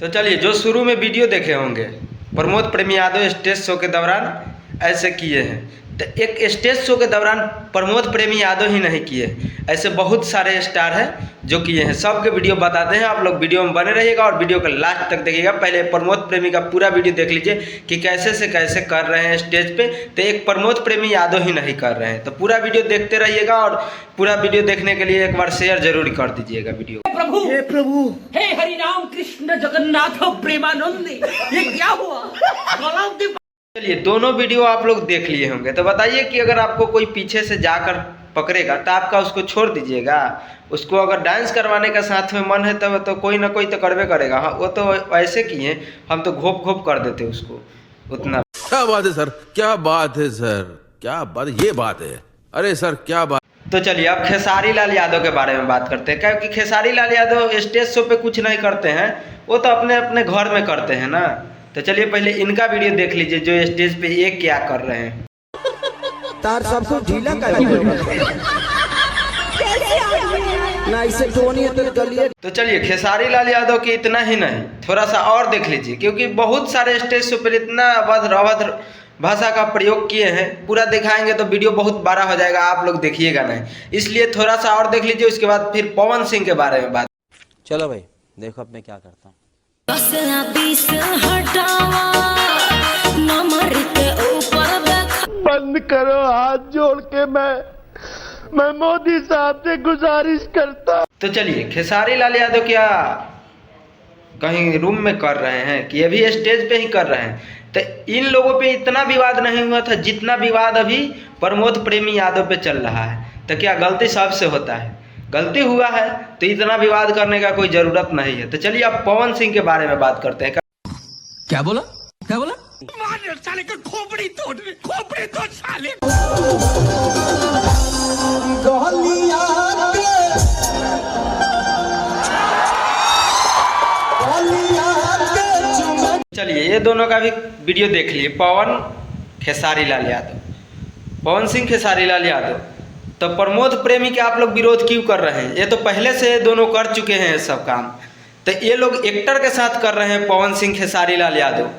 तो चलिए, जो शुरू में वीडियो देखे होंगे, प्रमोद प्रेमी यादव स्टेज शो के दौरान ऐसे किए हैं। तो एक स्टेज शो के दौरान प्रमोद प्रेमी यादव ही नहीं किए, ऐसे बहुत सारे स्टार हैं जो किए हैं। सबके वीडियो बताते हैं, आप लोग वीडियो में बने रहिएगा और वीडियो को लास्ट तक देखिएगा। पहले प्रमोद प्रेमी का पूरा वीडियो देख लीजिए कि कैसे से कैसे कर रहे हैं स्टेज पे। तो एक प्रमोद प्रेमी यादव ही नहीं कर रहे हैं। तो पूरा वीडियो देखते रहिएगा और पूरा वीडियो देखने के लिए एक बार शेयर जरूर कर दीजिएगा वीडियो। प्रभु हे हरि राम कृष्ण जगन्नाथ प्रेमानंद, ये क्या हुआ? चलिए, दोनों वीडियो आप लोग देख लिए होंगे। तो बताइए कि अगर आपको कोई पीछे से जाकर पकड़ेगा तो आपका उसको छोड़ दीजिएगा? उसको अगर डांस करवाने का साथ में मन है तब तो कोई ना कोई तो करवे करेगा। हाँ, वो तो ऐसे किए, हम तो घोप घोप कर देते उसको उतना। क्या बात है सर, क्या बात है सर, क्या बात, ये बात है। अरे सर क्या बात। तो चलिए, अब खेसारी लाल यादव के बारे में बात करते हैं। क्योंकि खेसारी लाल यादव स्टेज शो पे कुछ नहीं करते हैं, वो तो अपने अपने घर में करते हैं ना। तो चलिए, पहले इनका वीडियो देख लीजिए जो स्टेज पे ये क्या कर रहे हैं। तार सबको ढीला कर ना, इसे टोनी तो गलिए। तो चलिए, खेसारी लाल यादव की इतना ही नहीं, थोड़ा सा और देख लीजिए, क्योंकि बहुत सारे स्टेज शो पर इतना अभद्र भाषा का प्रयोग किए हैं। पूरा दिखाएंगे तो वीडियो बहुत बड़ा हो जाएगा, आप लोग देखिएगा नहीं, इसलिए थोड़ा सा और देख लीजिए। उसके बाद फिर पवन सिंह के बारे में बात। चलो भाई, देखो अब मैं क्या करता हूँ। बंद करो, हाथ जोड़ के मैं मोदी साहब से गुजारिश करता। तो चलिए, खेसारी लाल यादव क्या कहीं रूम में कर रहे हैं कि अभी स्टेज पे ही कर रहे हैं? तो इन लोगों पे इतना विवाद नहीं हुआ था जितना विवाद अभी प्रमोद प्रेमी यादव पे चल रहा है। तो क्या गलती सबसे होता है? गलती हुआ है तो इतना विवाद करने का कोई जरूरत नहीं है। तो चलिए, अब पवन सिंह के बारे में बात करते हैं। क्या बोला? साले का खोपड़ी तोड़ साले। चलिए, ये दोनों का भी वीडियो देख लिए, पवन खेसारी लाल यादव, पवन सिंह खेसारी लाल यादव। तो प्रमोद प्रेमी के आप लोग विरोध क्यों कर रहे हैं? ये तो पहले से दोनों कर चुके हैं ये सब काम। तो ये लोग एक्टर के साथ कर रहे हैं, पवन सिंह खेसारी लाल यादव।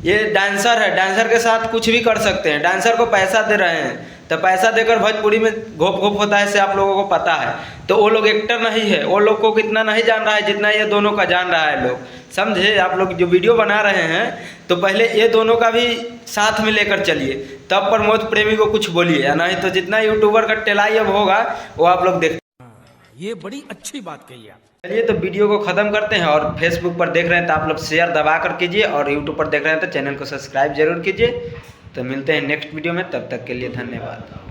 ये डांसर है, डांसर के साथ कुछ भी कर सकते हैं। डांसर को पैसा दे रहे हैं, तो पैसा देकर भोजपुरी में घोप घोप होता है, से आप लोगों को पता है। तो वो लोग एक्टर नहीं है, वो लोग को कितना नहीं जान रहा है जितना ये दोनों का जान रहा है लोग, समझे? आप लोग जो वीडियो बना रहे हैं तो पहले ये दोनों का भी साथ में लेकर चलिए, तब प्रमोद प्रेमी को कुछ बोलिए, या नहीं तो जितना यूट्यूबर का टेलाई अब होगा वो आप लोग देख। ये बड़ी अच्छी बात कही आप। चलिए, तो वीडियो को ख़त्म करते हैं। और फेसबुक पर देख रहे हैं तो आप लोग शेयर दबा कर कीजिए, और यूट्यूब पर देख रहे हैं तो चैनल को सब्सक्राइब जरूर कीजिए। तो मिलते हैं नेक्स्ट वीडियो में, तब तक के लिए धन्यवाद।